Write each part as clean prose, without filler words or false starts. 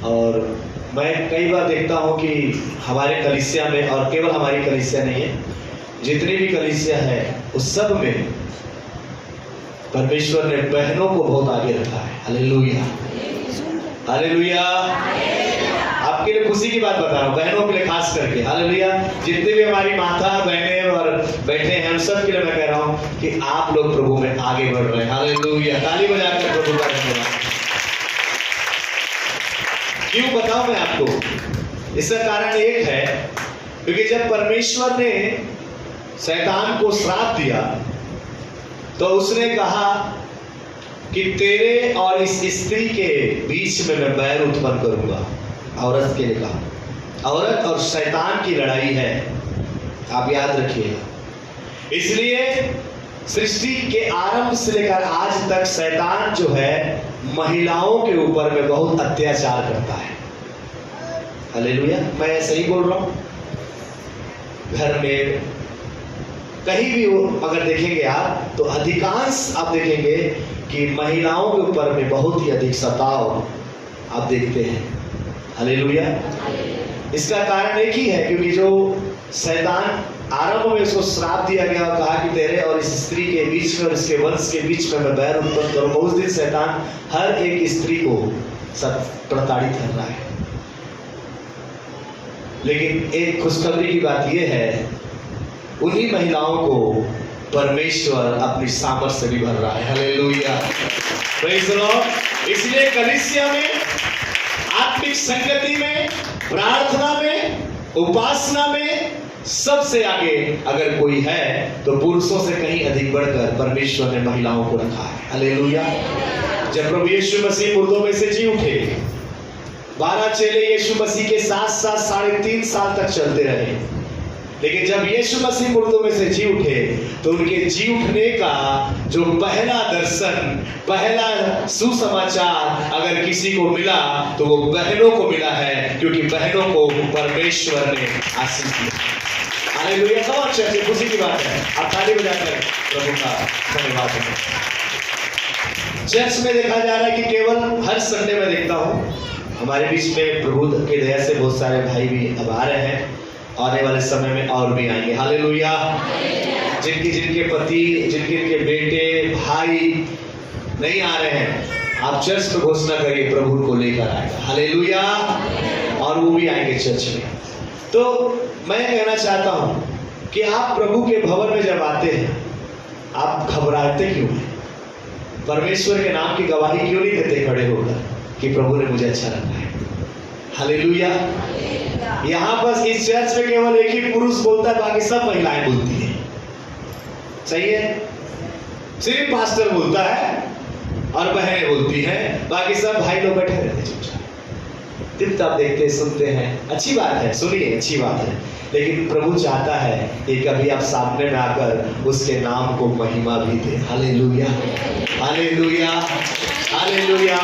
और मैं कई बार देखता हूँ कि हमारे कलीसिया में, और केवल हमारी कलीसिया नहीं है, जितनी भी कलीसिया है उस सब में परमेश्वर ने बहनों को बहुत आगे रखा है। Hallelujah, hallelujah. आपके लिए खुशी की बात बता रहा हूँ, बहनों के लिए खास करके। हालेलुया। जितने भी हमारी माता बहनें और बैठे हैं, हम सब के लिए मैं कह रहा हूँ कि आप लोग प्रभु में आगे बढ़ रहे हैं। हालेलुया। ताली बजाकर प्रभु का धन्यवाद। क्यों बताऊं मैं आपको? इसका कारण एक है, क्योंकि जब परमेश्वर ने शैतान को श्राप दिया तो उसने कहा कि तेरे और इस स्त्री के बीच में मैं बैर उत्पन्न करूंगा। औरत के लिए कहा, औरत और शैतान की लड़ाई है, आप याद रखिएगा। इसलिए सृष्टि के आरंभ से लेकर आज तक शैतान जो है महिलाओं के ऊपर में बहुत अत्याचार करता है। हालेलुया। मैं सही बोल रहा हूं? घर में कहीं भी अगर देखेंगे आप तो अधिकांश आप देखेंगे कि महिलाओं के ऊपर में बहुत ही अधिक सताव आप देखते हैं। हालेलुया। इसका कारण एक ही है, क्योंकि जो शैतान आरंभ में उसको श्राप दिया गया और कहा कि तेरे और इस स्त्री के बीच में और इसके वंश के बीच में मैं बैर उत्पन्न करूंगा। उस दिन शैतान हर एक स्त्री को प्रताड़ित कर रहा है। लेकिन एक खुशखबरी की बात यह है, उन्हीं महिलाओं को परमेश्वर अपनी सामर्थ से भी भर रहा है। Hallelujah, praise the Lord. इसलिए कलीसिया में, आत्मिक संगति में, प्रार्थना में, उपासना में सबसे आगे अगर कोई है तो पुरुषों से कहीं अधिक बढ़कर परमेश्वर ने महिलाओं को रखा है। हालेलुया। जब प्रभु यीशु मसीह मुर्दों में से जी उठे, 12 चेले यीशु मसीह के साथ साथ 3.5 साल तक चलते रहे। लेकिन जब यीशु मसीह मुर्दों में से जी उठे तो उनके जी उठने का जो पहला दर्शन, पहला सुसमाचार अगर किसी को मिला तो वो बहनों को मिला है, क्योंकि बहनों को परमेश्वर ने आशीष दिया। हालेलुया। बहुत अच्छी खुशी की बात है। आप ताली बजाकर प्रभु का धन्यवाद करें। चर्च में देखा जा रहा है कि केवल हर संडे में देखता हूँ हमारे बीच में प्रभु की दया से बहुत सारे भाई भी अब आ रहे हैं, आने वाले समय में और भी आएंगे। हालेलुया। जिनके पति, जिनके बेटे, भाई नहीं आ रहे हैं, आप चर्च में घोषणा करिए, प्रभु को लेकर आएगा। हालेलुया। और वो भी आएंगे चर्च में। तो मैं कहना चाहता हूं कि आप प्रभु के भवन में जब आते हैं, आप घबराते क्यों हैं? परमेश्वर के नाम की गवाही क्यों नहीं देते खड़े होकर कि प्रभु ने मुझे अच्छा रखा है? हालेलुया। यहाँ पर इस चर्च में केवल एक ही पुरुष बोलता है, बाकी सब महिलाएं बोलती हैं। सही है? सिर्फ पास्टर बोलता है और बहनें बोलती हैं, बाकी सब भाई लोग बैठे रहते हैं चुपचाप। आप देखते सुनते हैं, अच्छी बात है, सुनिए, अच्छी बात है। लेकिन प्रभु चाहता है कि कभी आप सामने में आकर उसके नाम को महिमा भी दे। Hallelujah, hallelujah, hallelujah.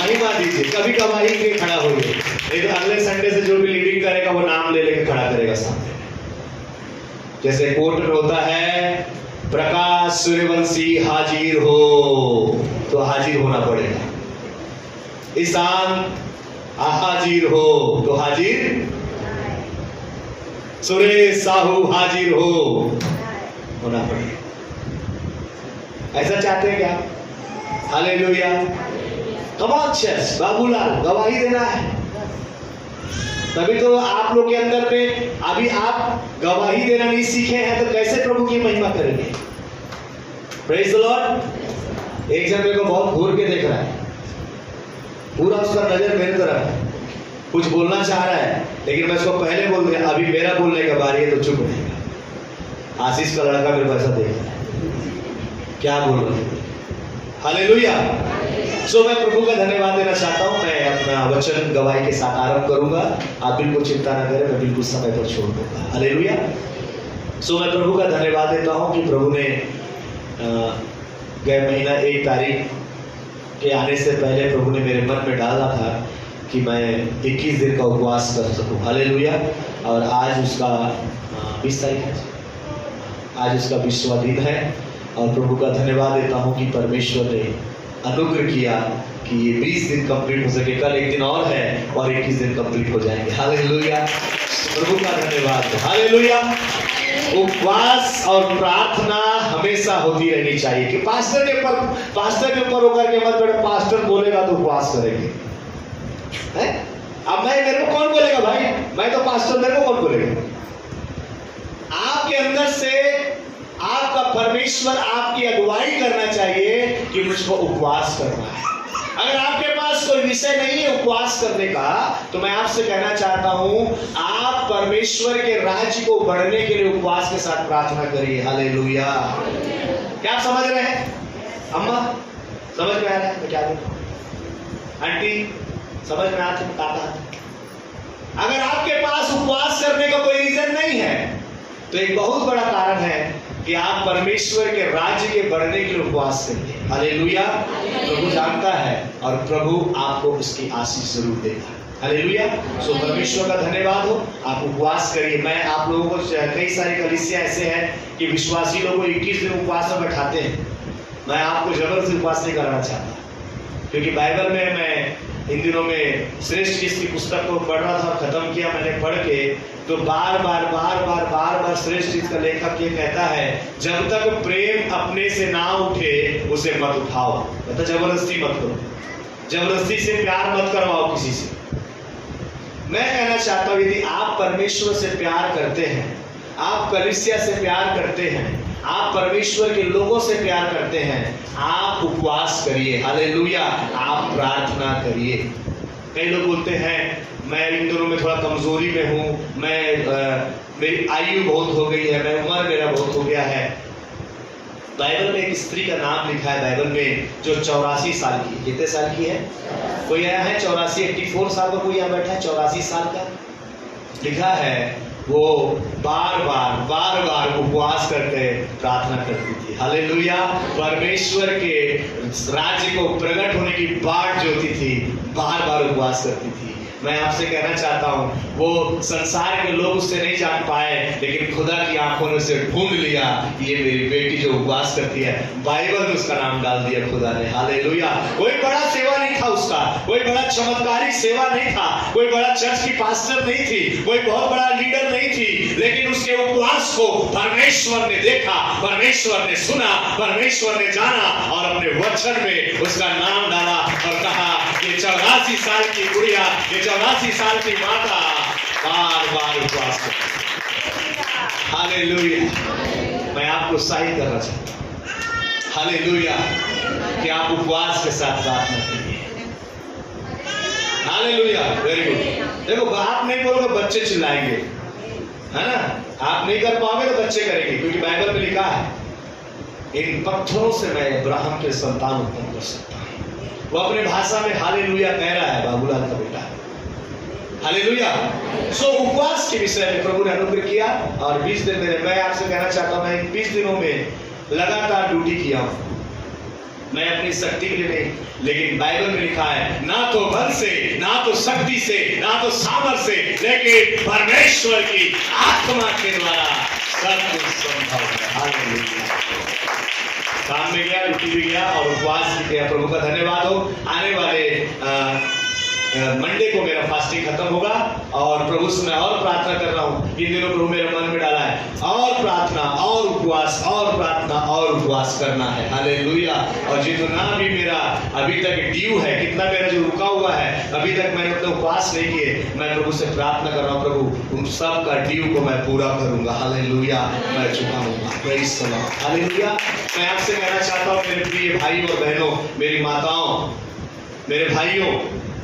महिमा दीजिए। कभी गवाही के खड़ा होइए, नहीं तो अगले संडे से जो भी लीडिंग करेगा वो नाम ले लेकर खड़ा करेगा सामने। जैसे कोर्ट में होता है, प्रकाश सूर्यवंशी हाजिर हो, तो हाजिर होना पड़ेगा। ईशान हाजिर हो, तो हाजिर। सुरेश साहू हाजिर हो, होना पड़ेगा। ऐसा चाहते हैं क्या? हालेलुया। कमाल चर्च, बाबूलाल गवाही देना है। तभी तो आप लोग के अंदर में अभी आप गवाही देना नहीं सीखे हैं, तो कैसे प्रभु की महिमा करेंगे? Praise the Lord. एक जन मेरे को बहुत घूर के देख रहा है, पूरा उसका नजर मेरी तरफ है, कुछ बोलना चाह रहा है, लेकिन मैं उसको पहले बोल दिया, अभी मेरा बोलने का बारी है, तो चुप रहेगा। आशीष का लड़का मेरे को ऐसा देख रहा है, क्या बोल रहे हैं? हालेलुया। सो मैं प्रभु का धन्यवाद देना चाहता हूँ। मैं अपना वचन गवाही के साथ आरंभ करूंगा। आप बिल्कुल चिंता न करें, मैं बिल्कुल समय पर छोड़ दूंगा। हालेलुया। सो मैं प्रभु का धन्यवाद देता हूँ कि प्रभु ने गए महीना 1 तारीख के आने से पहले प्रभु ने मेरे मन में डाला था कि मैं 21 दिन का उपवास कर सकूं। हालेलुया। और आज उसका 20 तारीख है, आज उसका 20वां दिन है। और प्रभु का धन्यवाद देता हूं कि परमेश्वर ने अनुग्रह किया कि ये 20 दिन कंप्लीट हो सके। कल एक दिन और है और 21 दिन कंप्लीट हो जाएंगे। हालेलुया, प्रभु का धन्यवाद। हालेलुया। उपवास और प्रार्थना हमेशा होती रहनी चाहिए। कि पास्टर के ऊपर होकर के मत बैठो, पास्टर बोलेगा तो उपवास करेंगे। है? अब मेरे को कौन बोलेगा भाई? मैं तो पास्टर, मेरे को कौन बोलेगा? आपके अंदर से आपका परमेश्वर आपकी अगुवाई करना चाहिए कि मुझको उपवास करना है। अगर आपके पास कोई विषय नहीं है उपवास करने का, तो मैं आपसे कहना चाहता हूं, आप परमेश्वर के राज्य को बढ़ने के लिए उपवास के साथ प्रार्थना करिए। हालेलुया। क्या आप समझ रहे हैं? अम्मा समझ में आ रहा है मैं क्या बोलूं? आंटी समझ में आती? काका, अगर आपके पास उपवास करने का कोई रीजन नहीं है तो एक बहुत बड़ा कारण है कि आप परमेश्वर के राज्य के बढ़ने के लिए उपवास करिए। हालेलुया। प्रभु जानता है और प्रभु आपको उसकी आशीष जरूर देगा। हालेलुया। सो परमेश्वर का धन्यवाद हो। आप उपवास करिए। मैं आप लोगों को, कई सारी कलीसिया ऐसे हैं कि विश्वासी लोगों को 21 दिन उपवास में बैठाते हैं। मैं आपको जबरदस्ती उपवास नहीं कराना चाहता, क्योंकि बाइबल में मैं इन दिनों में श्रेष्ठ गीत की पुस्तक को पढ़ रहा था, खत्म किया मैंने पढ़ के, तो बार बार श्रेष्ठ गीत का लेखक ये कहता है, जब तक प्रेम अपने से ना उठे उसे मत उठाओ। मतलब जबरदस्ती मत करो, जबरदस्ती से प्यार मत करवाओ किसी से। मैं कहना चाहता हूं, यदि आप परमेश्वर से प्यार करते हैं, आप कलीसिया से प्यार करते हैं, आप परमेश्वर के लोगों से प्यार करते हैं, आप उपवास करिए। हालेलुया। आप प्रार्थना करिए। कई लोग बोलते हैं मैं इन दिनों में थोड़ा कमजोरी में हूं, मेरी आयु बहुत हो गई है, मैं उम्र मेरा बहुत हो गया है। बाइबल में एक स्त्री का नाम लिखा है बाइबल में, जो 84 साल की। कितने साल की है? कोई आया है 84, 84 साल का कोई यहाँ बैठा है 84 साल का? लिखा है वो बार बार उपवास करके प्रार्थना करती थी। हालेलुया। परमेश्वर के राज्य को प्रकट होने की बाट जो थी बार बार उपवास करती थी। मैं आपसे कहना चाहता हूं, वो संसार के लोग उससे नहीं जान पाए, लेकिन खुदा की आंखों ने उसे ढूंढ लिया। ये मेरी बेटी जो उपवास करती है, बाइबल में उसका नाम डाल दिया खुदा ने। हालेलुया। कोई बड़ा सेवा नहीं था उसका, कोई बड़ा चमत्कारिक सेवा नहीं था, कोई बड़ा चर्च की पास्टर नहीं थी, कोई बहुत बड़ा लीडर नहीं थी, लेकिन उसके उपवास को परमेश्वर ने देखा, परमेश्वर ने सुना, परमेश्वर ने जाना और अपने वचन में उसका नाम डाला और कहा, ये 84 साल की गुड़िया, ये 84 साल की माता बार बार उपवास करती। हालेलुया। मैं आपको उत्साहित करना चाहता हूं, हालेलुया, कि आप उपवास के साथ प्रार्थना करिए। हालेलुया। Very good. देखो, आप नहीं बोलोगे बच्चे चिल्लाएंगे, है ना? आप नहीं कर पाओगे तो बच्चे करेंगे, क्योंकि बाइबल में लिखा है, इन पत्थरों से मैं अब्राहम के संतान उत्पन्न कर सकता हूं। वो अपने भाषा में हालेलुया कह रहा है, बाबूलाल का बेटा। हालेलुया। सो उपवास के विषय में प्रभु ने अनुग्रह किया और 20 दिन में मैं आपसे कहना चाहता हूं, मैं 20 दिनों में लगातार ड्यूटी किया हूं। मैं अपनी शक्ति के लिए नहीं, लेकिन बाइबल में लिखा है, ना तो बल से, ना तो शक्ति से, ना तो सामर्थ से, लेकिन परमेश्वर की आत्मा के द्वारा सब कुछ संभव है। हालेलुया। काम में गया, ड्यूटी भी गया और उपवास भी किया। प्रभु का धन्यवाद हो। आने वाले मंडे को मेरा फास्टिंग खत्म होगा और प्रभु से मैं और प्रार्थना कर रहा हूँ। इन दिनों प्रभु मेरे मन में डाला है और प्रार्थना और उपवास और प्रार्थना और उपवास करना है। हालेलुया। और जितना भी मेरा अभी तक ड्यू है, कितना मेरा जो रुका हुआ है, अभी तक मैंने अपने उपवास नहीं किए, मैं प्रभु से प्रार्थना कर रहा हूँ, प्रभु उन सब का ड्यू को मैं पूरा करूंगा। हालेलुया। मैं चुकाऊंगा। Praise the Lord. हालेलुया। मैं आपसे कहना चाहता हूँ, मेरे प्रिय भाई और बहनों, मेरी माताओं, मेरे भाइयों,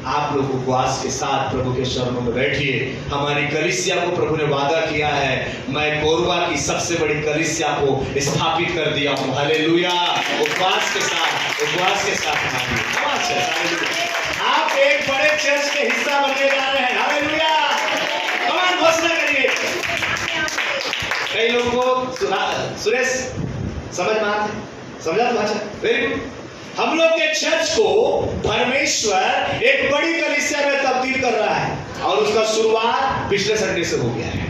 आप लोग उपवास के साथ प्रभु के चरणों में बैठिए। हमारी कलीसिया को प्रभु ने वादा किया है, मैं कोरबा की सबसे बड़ी कलीसिया को स्थापित कर दिया हूँ। हालेलुया। उपवास के साथ आप एक बड़े चर्च के हिस्सा बनने जा रहे हैं। हालेलुया। कमान घोषणा करिए। कई लोगों को सुरेश समझ में आते, समझा भाषा? Very good. हम लोग के चर्च को परमेश्वर एक बड़ी कलीसिया में तब्दील कर रहा है और उसका शुरुआत पिछले संडे से हो गया है।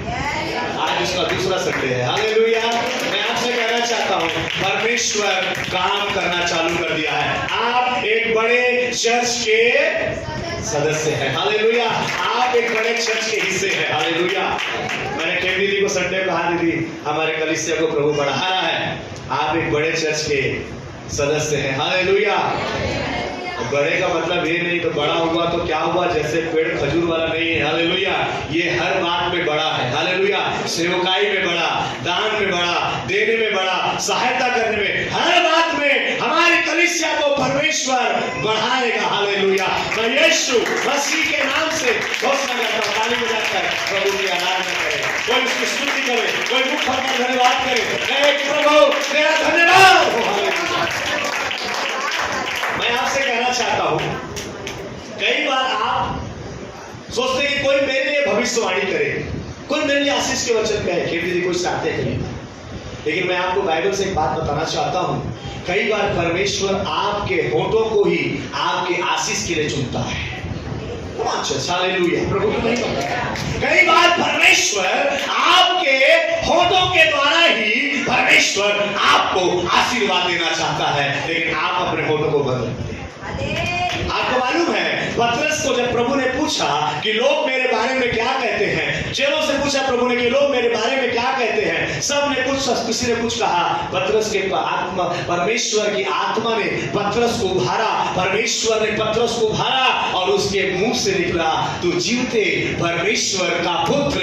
आज उसका दूसरा संडे है। हालेलुया। मैं आपसे कहना चाहता हूँ, परमेश्वर काम करना चालू कर दिया है। आप एक बड़े चर्च के सदस्य हैं, हालेलुया। आप एक बड़े चर्च के हिस्से हैं, हालेलुया। मैंने केम दीदी को संडे कहा, दीदी हमारे कलीसिया को प्रभु बढ़ा रहा है, आप एक बड़े चर्च के सदस्य हैं, हालेलुया। बड़े का मतलब ये नहीं तो बड़ा हुआ तो क्या हुआ, जैसे पेड़ खजूर वाला नहीं है, हालेलुया। ये हर बात में बड़ा है, हालेलुया। सेवकाई में बड़ा, दान में बड़ा, देने में बड़ा, सहायता करने में, हर बात में हमारी कलीसिया को परमेश्वर बढ़ाएगा, हालेलुया। मैं यीशु मसीह के नाम से घोषणा करता हूं, ताली बजाकर प्रभु की आराधना करें, कोई उसकी स्तुति करे, कोई मुख खोलकर धन्यवाद करे, प्रभु तेरा धन्यवाद हो, हालेलुया। मैं आपसे कहना चाहता हूं, कई बार आप सोचते कि कोई मेरे लिए भविष्यवाणी करे, कोई मेरे लिए आशीष के वचन कहे, खेती दीदी कोई चाहते हैं, लेकिन मैं आपको बाइबल से एक बात बताना चाहता हूं, कई बार परमेश्वर आपके होठों को ही आपके आशीष के लिए चुनता है। हालेलुया, प्रभु को नहीं पता। कई बार परमेश्वर आपके होठों के द्वारा ही परमेश्वर आपको आशीर्वाद देना चाहता है, लेकिन आप अपने होठों को बंद रखते हैं। आपको मालूम है, पतरस को जब प्रभु ने पूछा कि लोग मेरे बारे में क्या कहते हैं, चेलों से पूछा प्रभु ने कि लोग मेरे बारे में क्या कहते हैं, सब ने कुछ, किसी ने कुछ कहा। पतरस के आत्मा, परमेश्वर की आत्मा ने पतरस को उभारा, परमेश्वर ने पतरस को उभारा और उसके मुंह से निकला, तू जीवते परमेश्वर का पुत्र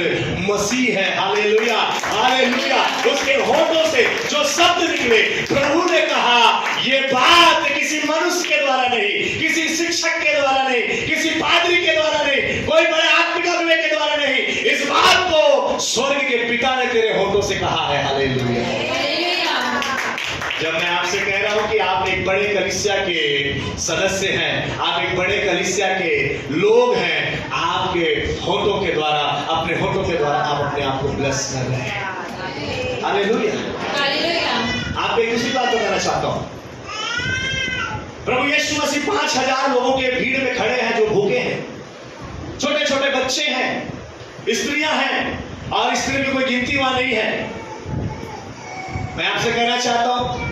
मसीह है, हालेलुया, हालेलुया। उसके होठों से जो शब्द निकले, प्रभु ने कहा ये बात किसी मनुष्य के द्वारा नहीं, किसी शिक्षक के द्वारा नहीं, किसी पादरी के द्वारा नहीं, कोई बड़े आत्मिक अगुवे के द्वारा नहीं, इस बात को स्वर्ग के पिता ने तेरे होठों से कहा है, हालेलुया। जब मैं आपसे कह रहा हूं कि आप एक बड़े कलीसिया के सदस्य हैं, आप एक बड़े कलीसिया के लोग हैं, आपके होठों के द्वारा, अपने होठों के द्वारा आप अपने आप को ब्लेस कर रहे हैं, हालेलुया। आप एक दूसरी बात बताना चाहता हूं, प्रभु यीशु मसीह 5000 लोगों के भीड़ में खड़े हैं जो भूखे हैं, छोटे छोटे बच्चे हैं, स्त्रियां हैं, और स्त्री की कोई गिनती वहां नहीं है। मैं आपसे कहना चाहता हूं,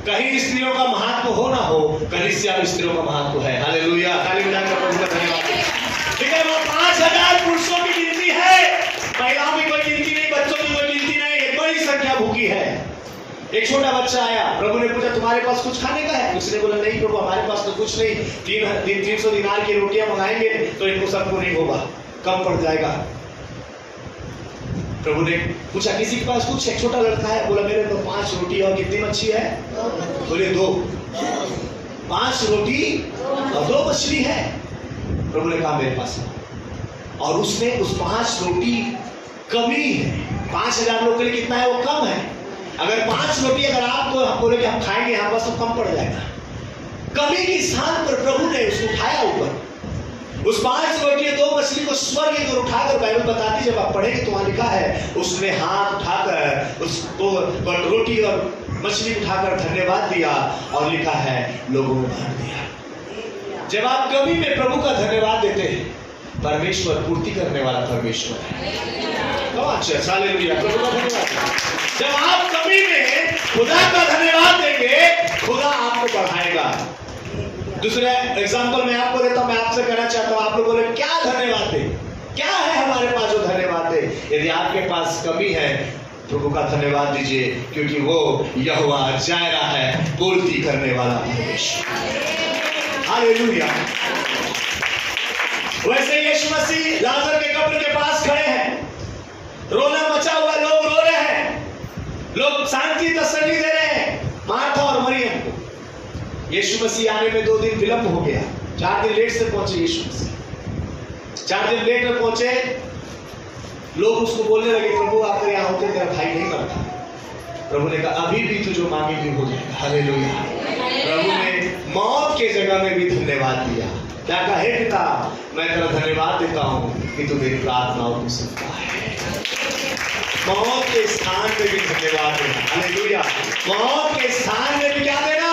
कहीं स्त्रियों का महत्व हो ना हो, कलीसिया में स्त्रियों का महत्व है, हालेलुया। ताली बजाकर प्रभु का धन्यवाद। ठीक है, वो 5000 पुरुषों की गिनती है, महिलाओं की कोई गिनती नहीं, बच्चों की कोई गिनती नहीं, एक बड़ी संख्या भूखी है। एक छोटा बच्चा आया, प्रभु ने पूछा तुम्हारे पास कुछ खाने का है? उसने बोला नहीं प्रभु, हमारे पास तो कुछ नहीं, 300 दिनार की रोटियां मंगाएंगे तो इनको सबको नहीं होगा, कम पड़ जाएगा। प्रभु ने पूछा किसी के पास कुछ? एक छोटा लड़का है, बोला मेरे पास 5 रोटी और कितनी मच्छी है? बोले 2। 5 रोटी और 2 मछली है। प्रभु ने कहा मेरे पास है, और उसने उस 5 रोटी कमी है, 5000 लोगों के लिए कितना है वो कम है। अगर 5 रोटी अगर आपको हम बोले कि हम खाएंगे यहाँ बस तो कम पड़ जाएगा, कमी के स्थान पर प्रभु ने उसको उठाया ऊपर, उस 5 रोटी और 2 मछली को स्वर्ग की ओर उठाकर, बाइबल बताती जब आप पढ़ेंगे तो वहां लिखा है उसने हाथ उठाकर उसको रोटी और मछली उठाकर धन्यवाद दिया और लिखा है लोगों को बांट दिया। जब आप कमी में प्रभु का धन्यवाद देते हैं, परमेश्वर पूर्ति करने वाला परमेश्वर है। हालेलुया, प्रभु का धन्यवाद। जब आप कमी में खुदा का धन्यवाद देंगे, खुदा आपको बढ़ाएगा। दूसरा एग्जांपल मैं आपको देता हूं, मैं आपसे कहना चाहता हूं, आप लोग बोले क्या धन्यवाद दे, क्या है हमारे पास जो धन्यवाद दे? यदि आपके पास कमी है, प्रभु का धन्यवाद दीजिए, क्योंकि वो यहोवा जायरा है, पूर्ति करने वाला परमेश्वर। हालेलुया। वैसे यीशु मसीह लाजर के कब्र के पास खड़े हैं, रोना मचा हुआ, लोग रो रहे हैं, लोग शांति तसल्ली दे रहे हैं मार्था और मरियम को। यीशु मसीह आने में 2 दिन विलंब हो गया, 4 दिन लेट से पहुंचे यीशु मसीह। 4 दिन लेट में पहुंचे, लोग उसको बोलने लगे प्रभु आप यहाँ होते तेरा भाई नहीं मरता। प्रभु ने कहा अभी भी तू जो मांगेगी हो जाएगा। हालेलुया। प्रभु ने मौत के जगह में भी धन्यवाद दिया। क्या कहा? हे पिता मैं तेरा धन्यवाद देता हूँ कि तू मेरी प्रार्थनाओं को सुनता है। मौत के स्थान में भी धन्यवाद देना। हालेलुया। मौत के स्थान में भी क्या देना?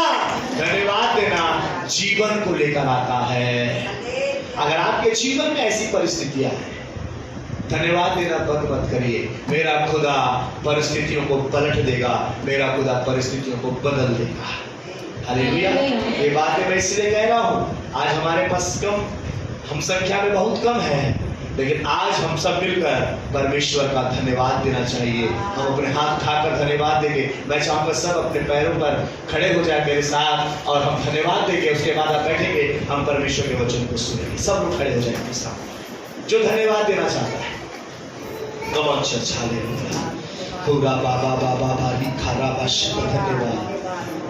धन्यवाद देना जीवन को लेकर आता है। अगर आपके जीवन में ऐसी परिस्थितियां हैं, धन्यवाद देना बंद मत करिए। मेरा खुदा परिस्थितियों को पलट देगा, मेरा खुदा परिस्थितियों को बदल देगा। हालेलुया। ये बातें मैं इसलिए कह रहा हूँ, आज हमारे पास हम संख्या में बहुत कम है, लेकिन आज हम सब मिलकर परमेश्वर का धन्यवाद देना चाहिए। हम अपने हाथ उठाकर धन्यवाद देंगे। मैं चाहूँगा सब अपने पैरों पर खड़े हो जाए मेरे साथ, और हम धन्यवाद देंगे। उसके बाद आप बैठेंगे, हम परमेश्वर के वचन को सुनेंगे। सब लोग खड़े हो जाए मेरे साथ जो धन्यवाद देना चाहता है। कौन अच्छा पूरा बाबा बाबा भाभी खारा बाश धन्यवाद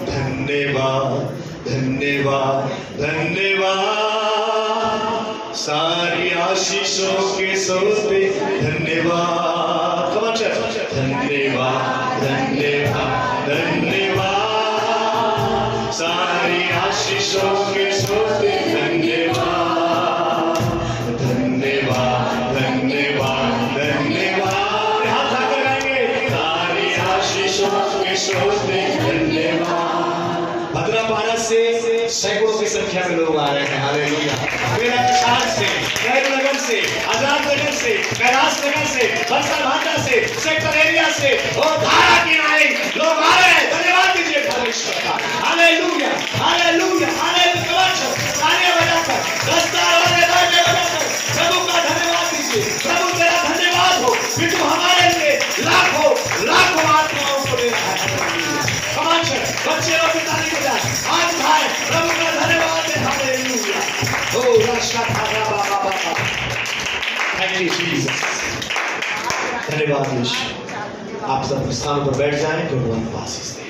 धन्यवाद धन्यवाद धन्यवाद, सारी आशीषों के सोते धन्यवाद। कौन धन्यवाद धन्यवाद धन्यवाद, सारी आशीषों के सोते धन्यवाद धन्यवाद धन्यवाद धन्यवाद। हाथ आकर गाएंगे, सारी आशीषों के सोते धन्यवाद। भद्रापारा से सैकड़ों की संख्या में लोग आ रहे हैं। हालेलुया। मेरा प्रसाद से, नगर से, आजाद नगर से, कैलाश नगर से, बरसा भाटा से, सेक्टर एरिया से और धारा किनारे लोग आ रहे हैं। धन्यवाद दीजिए परमेश्वर का। Hallelujah hallelujah hallelujah. तालियां बजाकर, दस्तार बजाकर प्रभु का धन्यवाद दीजिए। प्रभु तेरा धन्यवाद हो कि तू हमारे लिए लाखों लाखों आत्माओं को दे रहा है। बच्चे लोग ताली बजाएं, आज भाई प्रभु का धन्यवाद है। हालेलुया। ओ राशा खाना बाबा बाबा, थैंक यू जीसस। धन्यवाद यीशु। आप सब स्थान पर बैठ जाएं, प्रभु हमको आशीष दे।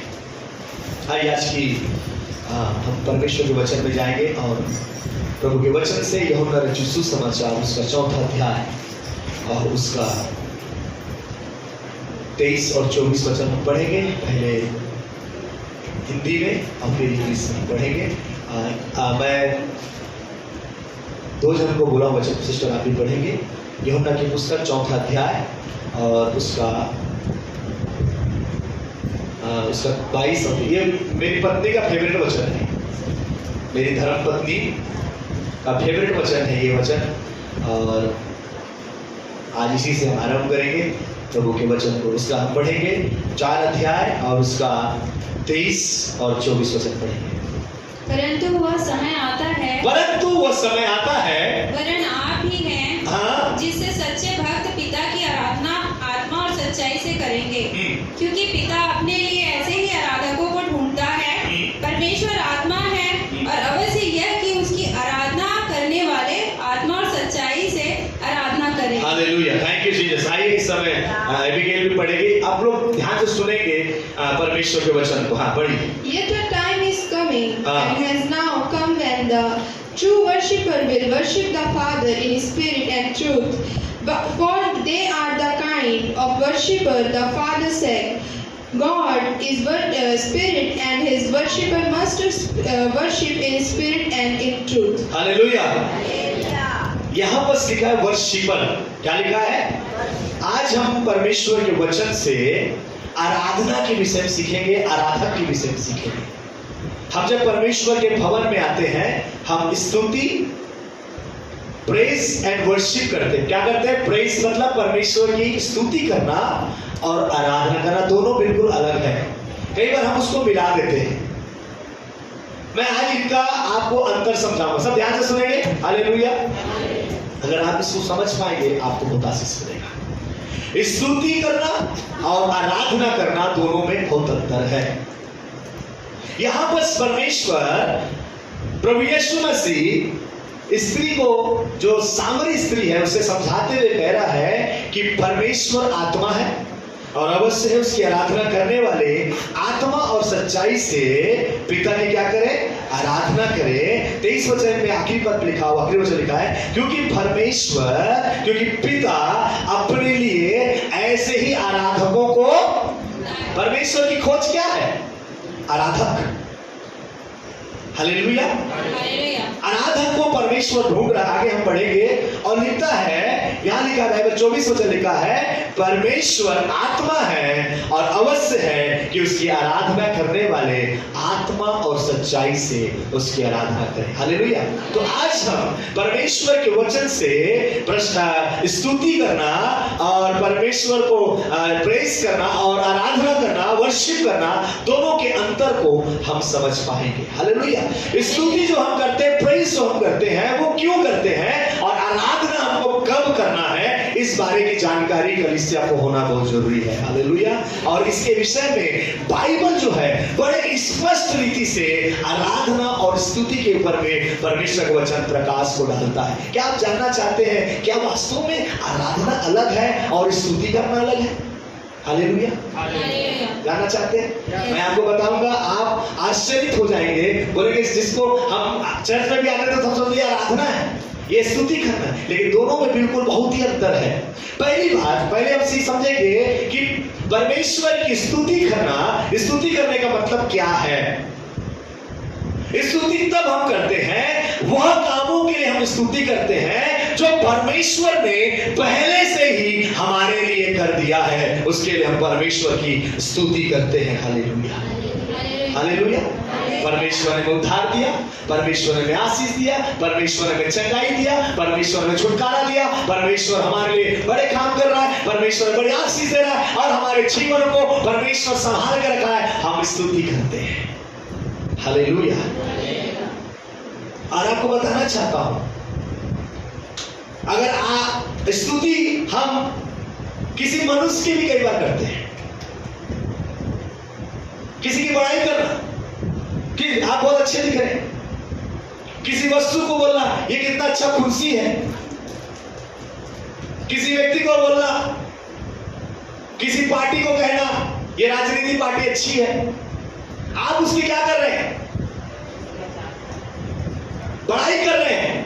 आइए आज की हम परमेश्वर के वचन में जाएंगे, और प्रभु के वचन से यूहन्ना रचित सुसमाचार उसका 4था अध्याय और उसका 23 और 24 वचन हम पढ़ेंगे। पहले हिंदी में और फिर इंग्लिश में पढ़ेंगे। मैं 2 जन को बोला वचन, सिस्टर आप भी पढ़ेंगे। यूहन्ना की पुस्तक 4था अध्याय और उसका 22। और ये मेरी पत्नी का फेवरेट वचन है, मेरी धर्मपत्नी का फेवरेट वचन है ये वचन, और आज इसी से हम आरंभ करेंगे प्रभु के वचन को। उसका हम पढ़ेंगे 4 अध्याय और उसका 23 और 24 वचन पढ़ेंगे। परंतु वह समय आता है, वरन आप ही हैं, हाँ, जिससे सच्चे भक्त पिता की आराधना आत्मा और सच्चाई से करेंगे, क्योंकि पिता अपने लिए ऐसे ही आराधकों को ढूंढता है। परमेश्वर आत्मा है, और अवश्य यह कि उसकी आराधना करने वाले आत्मा और सच्चाई से आराधना करें। हालेलुया। Thank you Jesus. आइए इस समय एबिगेल भी पढ़ेगी। आप लोग ध्यान से सुनेंगे परमेश्वर के वचन को। हाँ, पढ़िए। Yet a time is coming and has now come when the true worshipper will worship the Father in spirit and truth. But for they are the kind of worshipper the Father said, God is spirit, and his worshipper must worship in spirit and in truth. Hallelujah. यहाँ पर लिखा है worshipper. क्या लिखा है? आज हम परमेश्वर के वचन से आराधना के विषय में सीखेंगे, आराधक के विषय में सीखेंगे। हम जब परमेश्वर के भवन में आते हैं, हम स्तुति, प्रेज एंड वर्शिप करते हैं। क्या करते हैं? प्रेज मतलब परमेश्वर की स्तुति करना, और आराधना करना दोनों बिल्कुल अलग है। कई बार हम उसको मिला देते हैं। मैं आज इनका आपको अंतर समझाऊंगा। सब ध्यान से सुनेंगे। हालेलुया। अगर आप इसको समझ पाएंगे, आपको बहुत आशीष मिलेगा। स्तुति करना और आराधना करना दोनों में बहुत अंतर है। यहां पर परमेश्वर प्रभु यीशु मसीह स्त्री को, जो सामरी स्त्री है, उसे समझाते हुए कह रहा है कि परमेश्वर आत्मा है, और अवश्य है उसकी आराधना करने वाले आत्मा और सच्चाई से पिता की क्या करे? आराधना करे। 23 वचन में आखिरी पद लिखा हुआ, आखिरी वचन लिखा है, क्योंकि पिता अपने लिए ऐसे ही आराधकों को, परमेश्वर की खोज क्या है? आराधक। हालेलुया। आराधक को परमेश्वर ढूंढ रहा। आगे हम पढ़ेंगे और लिखता है, यहाँ लिखा है 24 वचन लिखा है, परमेश्वर आत्मा है और अवश्य है कि उसकी आराधना करने वाले आत्मा और सच्चाई से उसकी आराधना करें। हालेलुया। तो आज हम परमेश्वर के वचन से स्तुति करना और परमेश्वर को प्रेज करना और आराधना करना, वर्शिप करना, दोनों के अंतर को हम समझ पाएंगे। हालेलुया। स्तुति जो हम करते हैं, प्रेज जो हम करते हैं, वो क्यों करते हैं और आराधना हमको कब करना है, इस बारे की जानकारी कलीसिया को होना बहुत जरूरी है। हालेलुया। और इसके विषय में बाइबल जो है बड़े स्पष्ट रीति से आराधना और स्तुति के ऊपर में परमेश्वर का वचन प्रकाश को डालता है। क्या आप जानना चाहते हैं क्या वास्तव में आराधना अलग है और स्तुति करना अलग है? हालेलुया। जानना चाहते हैं? मैं आपको बताऊंगा, आप आश्चर्यित हो जाएंगे। बोलेंगे जिसको हम चर्च में भी आते थे तो हम समझते आराधना है, ये स्तुति करना है, लेकिन दोनों में बिल्कुल बहुत ही अंतर है। पहली बात, पहले हम समझेंगे कि परमेश्वर की स्तुति करने का मतलब क्या है। स्तुति तब हम करते हैं, वह कामों के लिए हम स्तुति करते हैं जो परमेश्वर ने पहले से ही हमारे लिए कर दिया है, उसके लिए हम परमेश्वर की स्तुति करते हैं। हालेलुया। हालेलुया। परमेश्वर ने उद्धार दिया, परमेश्वर ने आशीष दिया, परमेश्वर ने चंगाई दिया, परमेश्वर ने छुटकारा दिया, परमेश्वर हमारे लिए बड़े काम कर रहा है, परमेश्वर बड़ी आशीष दे रहा है और हमारे जीवन को परमेश्वर संभाल कर रखा है, हम स्तुति करते हैं। हालेलुया। और आपको बताना चाहता हूं, अगर आप स्तुति हम किसी मनुष्य की भी कई बार करते हैं, किसी की बड़ाई करना कि आप बहुत अच्छे दिख रहे हैं, किसी वस्तु को बोलना ये कितना अच्छा कुर्सी है, किसी व्यक्ति को बोलना, किसी पार्टी को कहना ये राजनीति पार्टी अच्छी है, आप उसकी क्या कर रहे हैं? बड़ाई कर रहे हैं।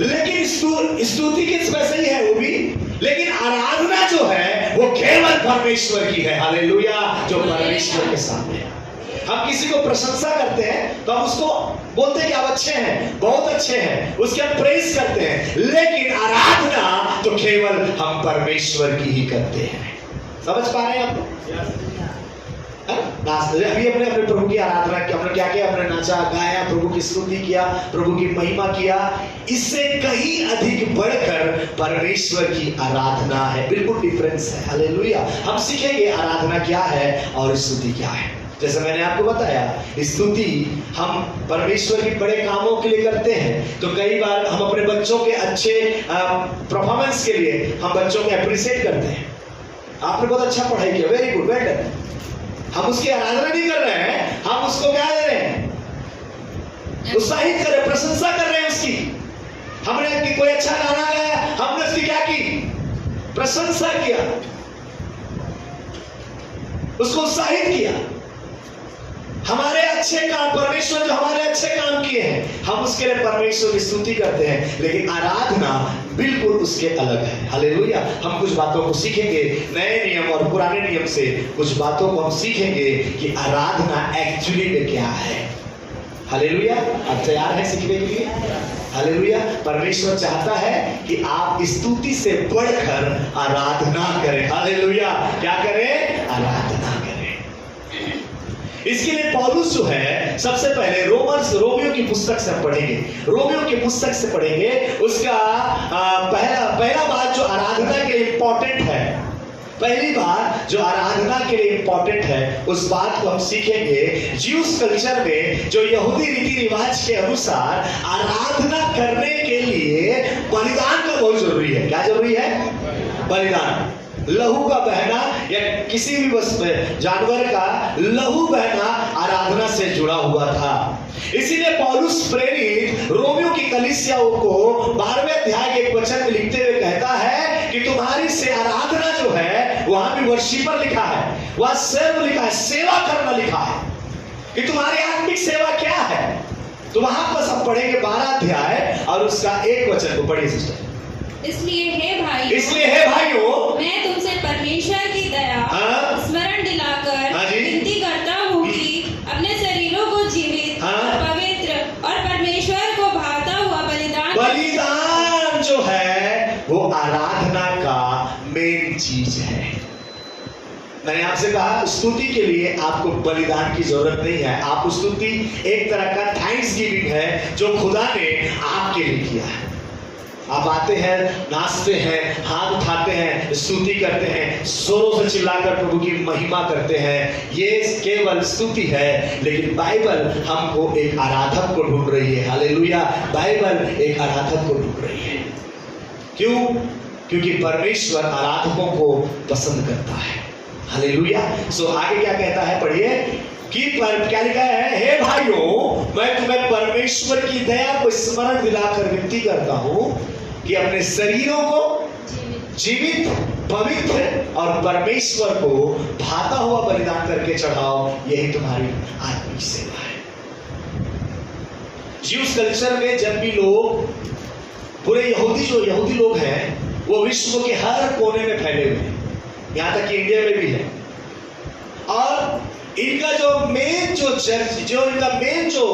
लेकिन स्तुति किस में से ही है वो भी, लेकिन आराधना जो है वो केवल परमेश्वर की है। हालेलुया। जो परमेश्वर के सामने है। हम किसी को प्रशंसा करते हैं तो हम उसको बोलते हैं कि आप अच्छे हैं, बहुत अच्छे हैं, उसके हम प्रेज करते हैं, लेकिन आराधना तो केवल हम परमेश्वर की ही करते हैं। समझ पा रहे हैं आप? अभी अपने प्रभु की आराधना की, हमने क्या किया? हमने नाचा, गाया, प्रभु की स्तुति किया, प्रभु की महिमा किया। इससे कहीं अधिक बढ़कर परमेश्वर की आराधना है, बिल्कुल डिफरेंस है। हालेलुया। हम सीखेंगे आराधना क्या है और स्तुति क्या है। जैसे मैंने आपको बताया, स्तुति हम परमेश्वर के बड़े कामों के लिए करते हैं, तो कई बार हम अपने बच्चों के अच्छे परफॉर्मेंस के लिए हम बच्चों को अप्रिशिएट करते हैं। आपने बहुत अच्छा पढ़ाई किया, वेरी गुड, वेल डन। हम उसकी आराधना नहीं कर रहे हैं, हम उसको क्या दे रहे हैं? उत्साहित कर रहे हैं, प्रशंसा कर रहे हैं उसकी। हमने कोई अच्छा गाना गाया, हमने उसकी क्या की? प्रशंसा किया, उसको उत्साहित किया। हमारे अच्छे काम, परमेश्वर जो हमारे अच्छे काम किए हैं, हम उसके लिए परमेश्वर की स्तुति करते हैं, लेकिन आराधना बिल्कुल उसके अलग है। हालेलुया। हम कुछ बातों को सीखेंगे, नए नियम और पुराने नियम से कुछ बातों को हम सीखेंगे कि आराधना एक्चुअली में क्या है। हालेलुया। आप तैयार हैं सीखने के लिए? हालेलुया। परमेश्वर चाहता है कि आप स्तुति से बढ़कर आराधना करें। हालेलुया। क्या करें? आराधना करें। इसके लिए पौलुस जो है, सबसे पहले रोमियो की पुस्तक से पढ़ेंगे। रोमियो की पुस्तक से पढ़ेंगे, उसका पहला बात जो आराधना के लिए इंपॉर्टेंट है, पहली बात जो आराधना के लिए इंपॉर्टेंट है, उस बात को हम सीखेंगे। ज्यूस कल्चर में जो यहूदी रीति रिवाज के अनुसार आराधना करने के लिए बलिदान का बहुत जरूरी है। क्या जरूरी है? बलिदान, लहू का बहना या किसी भी जानवर का लहू बहना आराधना से जुड़ा हुआ था। इसीलिए पौलुस प्रेरित रोमियो की कलीसियाओं को 12वें अध्याय के एक वचन में लिखते हुए कहता है कि तुम्हारी से आराधना जो है, वहां भी वर्शिपर लिखा है, वहां सर्व लिखा है, सेवा करना लिखा है, कि तुम्हारी आत्मिक सेवा क्या है। तो वहां पर हम पढ़ेंगे 12 अध्याय और उसका एक वचन को पढ़िए सिस्टर। इसलिए हे भाइयों, मैं तुमसे परमेश्वर की दया स्मरण दिलाकर विनती करता हूँ कि अपने शरीरों को जीवित और पवित्र और परमेश्वर को भाता हुआ बलिदान जो है वो आराधना का मेन चीज है। मैंने आपसे कहा स्तुति के लिए आपको बलिदान की जरूरत नहीं है। आप स्तुति एक तरह का थैंक्स गिविंग है जो खुदा ने आपके लिए किया है। आप आते हैं, नाचते हैं, हाथ उठाते हैं, स्तुति करते हैं, जोरों से चिल्लाकर प्रभु की महिमा करते हैं, ये केवल स्तुति है। लेकिन बाइबल हमको एक आराधक को ढूंढ रही है। हालेलुया। बाइबल एक आराधक को ढूंढ रही है। क्यों? क्योंकि परमेश्वर आराधकों को पसंद करता है। हालेलुया। सो आगे क्या कहता है, पढ़िए कि क्या लिखा है, हे भाइयों मैं तुम्हें परमेश्वर की दया को स्मरण दिलाकर विनती करता हूं कि अपने शरीरों को जीवित, पवित्र और परमेश्वर को भाता हुआ बलिदान करके चढ़ाओ, यही तुम्हारी आत्मिक सेवा है। ज्यूस कल्चर में जब भी लोग, पूरे यहूदी लोग हैं, वो विश्व के हर कोने में फैले हुए हैं, यहां तक कि इंडिया में भी है। और इनका जो मेन जो चर्च, जो इनका मेन जो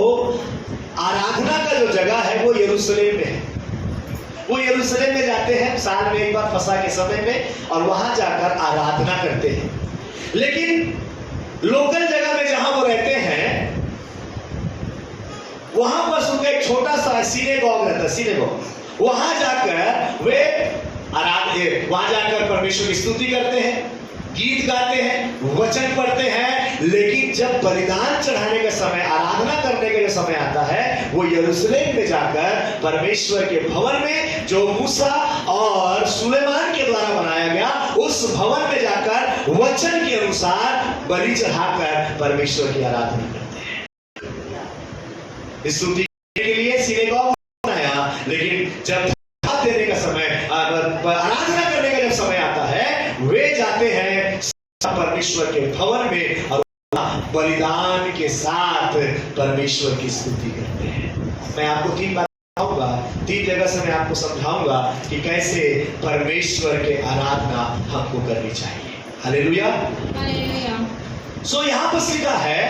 आराधना का जो जगह है वो यरूशलेम में है। वो यरूशलेम में जाते हैं साल में एक बार फसह के समय में, और वहां जाकर आराधना करते हैं। लेकिन लोकल जगह में जहां वो रहते हैं, वहां बस उनका एक छोटा सा सिनेगॉग रहता है, सिनेगॉग। वहां जाकर वे वहां जाकर परमेश्वर की स्तुति करते हैं, गीत गाते हैं, वचन पढ़ते हैं। लेकिन जब बलिदान चढ़ाने का समय, आराधना करने का जो समय आता है, वो यरूशलेम में जाकर परमेश्वर के भवन में, जो मूसा और सुलेमान के द्वारा बनाया गया, उस भवन में जाकर वचन के अनुसार बलि चढ़ाकर परमेश्वर की आराधना करते हैं। स्तुति के लिए सिनेगॉग बनाया, लेकिन जब देने का समय, आराधना करने का जब समय आता है, वे जाते हैं परमेश्वर के भवन में और बलिदान के साथ परमेश्वर की स्तुति करते हैं। मैं आपको 3 बात बताऊंगा, 3 जगह से मैं आपको समझाऊंगा कि कैसे परमेश्वर के आराधना हमको करनी चाहिए। हालेलुया। हालेलुया। सो यहां पर लिखा है